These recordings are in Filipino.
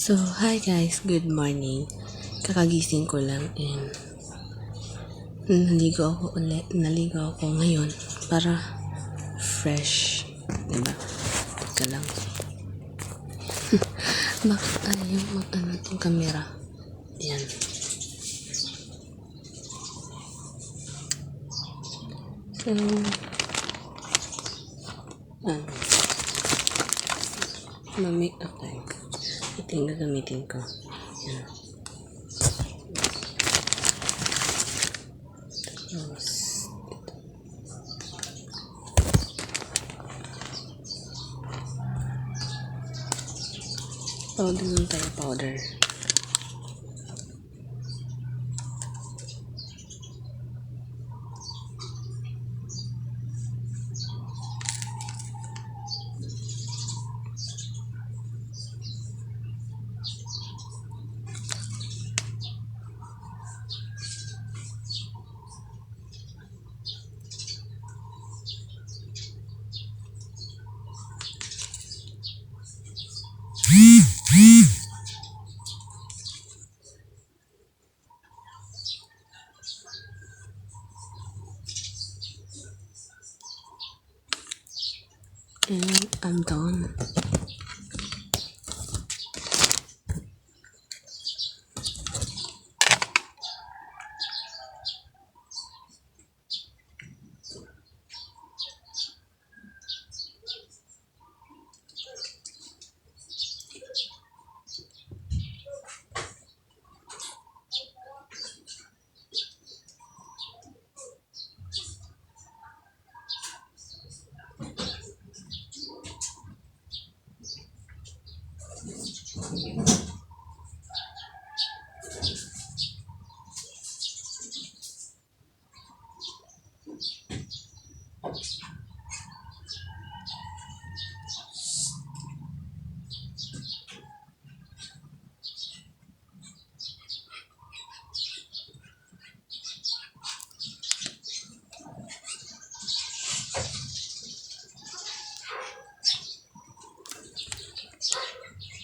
So, hi guys, good morning. Kakagising ko lang and naligo ako ngayon para fresh. Diba? Teka lang. Bakit ayaw mag-ano itong camera? Yan. So, ma-make up tayo. Ito yung gagamitin ko. Yan. Tapos, powder lang tayo, powder. And I'm done.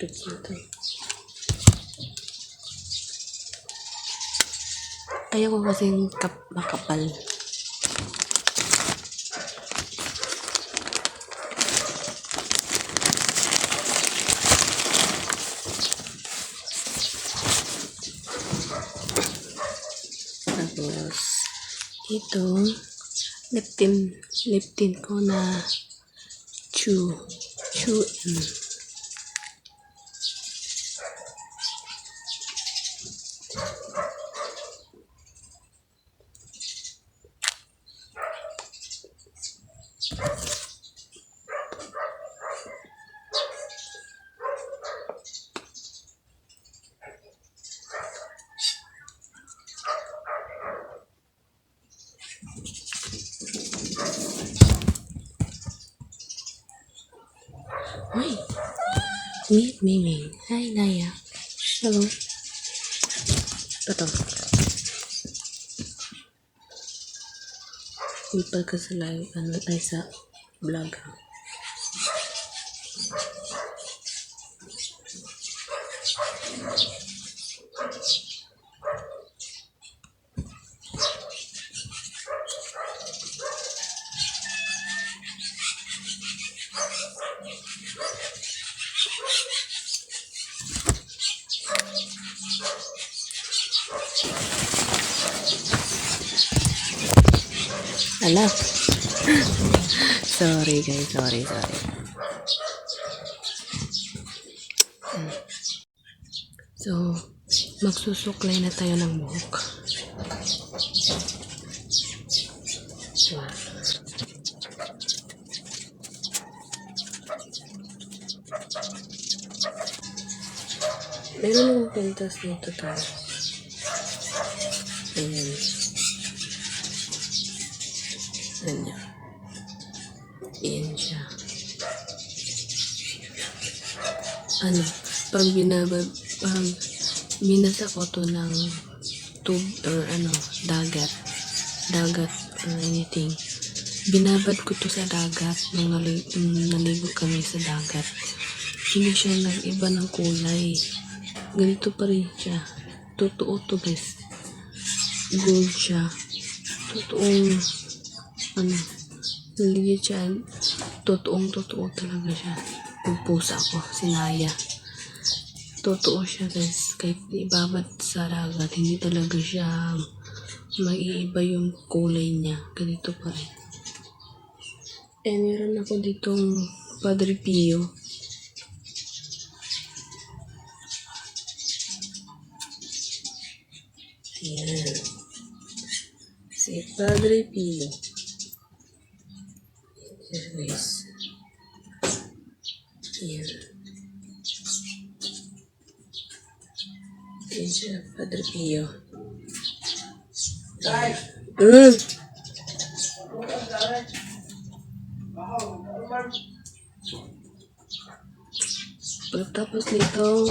Ito. Ayaw ko kasing makapal. Tapos, ito, lip tint ko na chew. Hoy! Meet Miming. Hi, Naya. Hello. Ito. Ipal ka sa live, ay sa vlog. Ala. Sorry guys, sorry. So, magsusuklay na tayo ng buhok. Meron akong pintas dito tayo. Ayan. Ayan siya. Pag binasa ko to ng tube or dagat or anything, binabad ko to sa dagat nung naligo kami sa dagat. Hindi siya nag-iba ng kulay. ganito pa rin siya. Totoo to guys. Gold siya. Totoong, ano, legit siya. Totoo talaga siya. Yung pusa ko, sinaya. Totoo siya guys. Kahit ibabad sa dagat, hindi talaga siya maiiba yung kulay niya. Ganito pa rin. Meron ako ditong Padre Pio. Ayan. Si Padre Pio. Ayan guys. Ayan. Ayan siya, Padre Pio. Pagkatapos nito,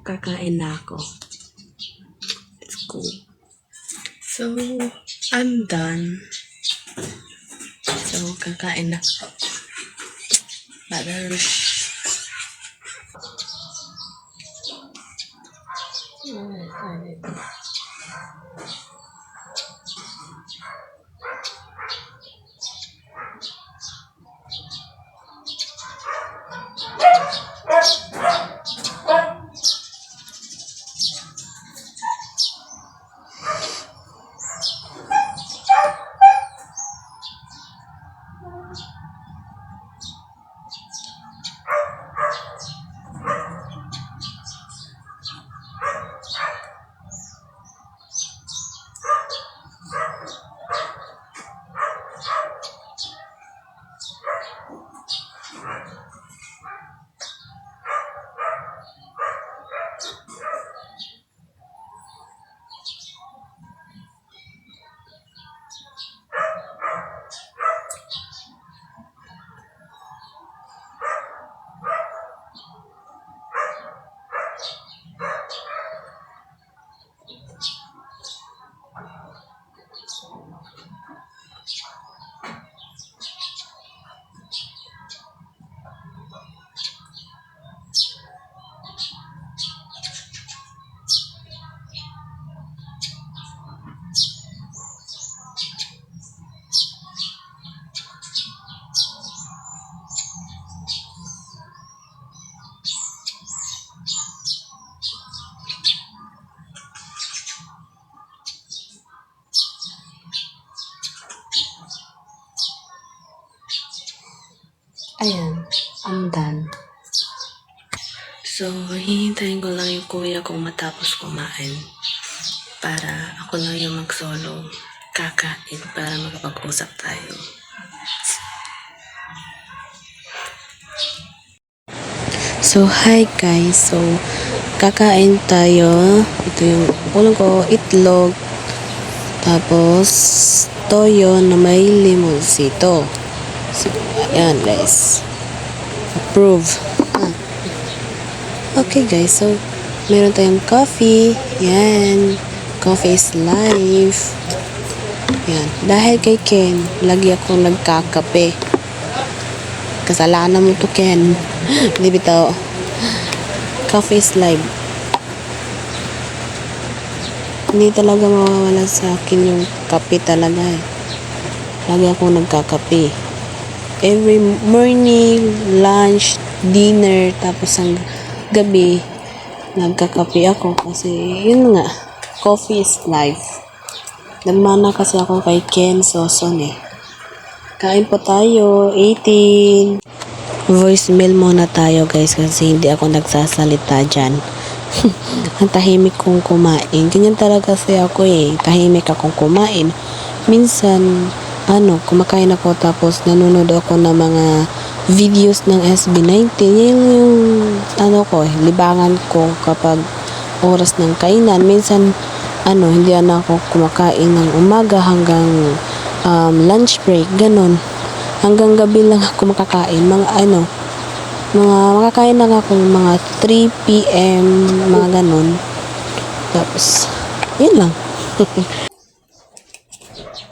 kakain na ako. Let's go. So, I'm done. So, kakain na ako. Barush. Ayan, I'm done. So, hihintayin ko lang yung kuya kong matapos kumain para ako lang yung mag-solo kakain para makapag-usap tayo. So, hi guys. So, kakain tayo. Ito yung ulam ko, itlog. Tapos, toyo na may limonsito. So, ayan guys. Approve. Okay guys, so meron tayong coffee. Yan. Coffee is life. Yan. Dahil kay Ken, lagi ako nagkakape. Kasalanan mo to, Ken. Hindi bitaw. Coffee is life. Hindi talaga mawawala sa akin yung kape talaga eh. Lagi ako nagkakape. Every morning, lunch, dinner, tapos ang gabi, nagkakape ako kasi yun nga, coffee is life. Nagmana kasi ako kay Ken Soson eh. Kain po tayo, 18. Voicemail muna tayo guys kasi hindi ako nagsasalita dyan. Ang tahimik kong kumain. Ganyan talaga kasi ako eh. Tahimik akong kumain. Minsan, kumakain ako tapos nanonood ako ng mga videos ng SB19. Yan yung, libangan ko kapag oras ng kainan. Minsan, hindi na ako kumakain ng umaga hanggang lunch break, ganun. Hanggang gabi lang ako makakain. Makakain lang ako mga 3 p.m. mga ganun. Tapos, yun lang.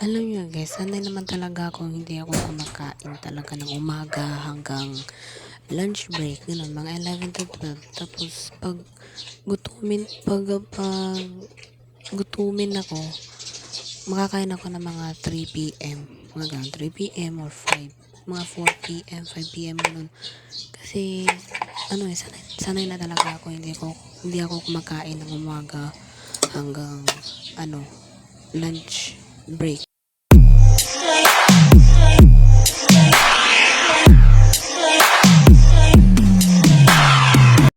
Alam niyo guys, sanay naman talaga ako hindi ako kumakain talaga ng umaga hanggang lunch break, ganun, mga 11 to 12. Tapos, pag gutumin ako, makakain ako ng mga 3 p.m. Mga ganun, 3 p.m. or 5. Mga 4 p.m., 5 p.m. ganun. Kasi, sanay na talaga ako. Hindi ako kumakain ng umaga hanggang, lunch break.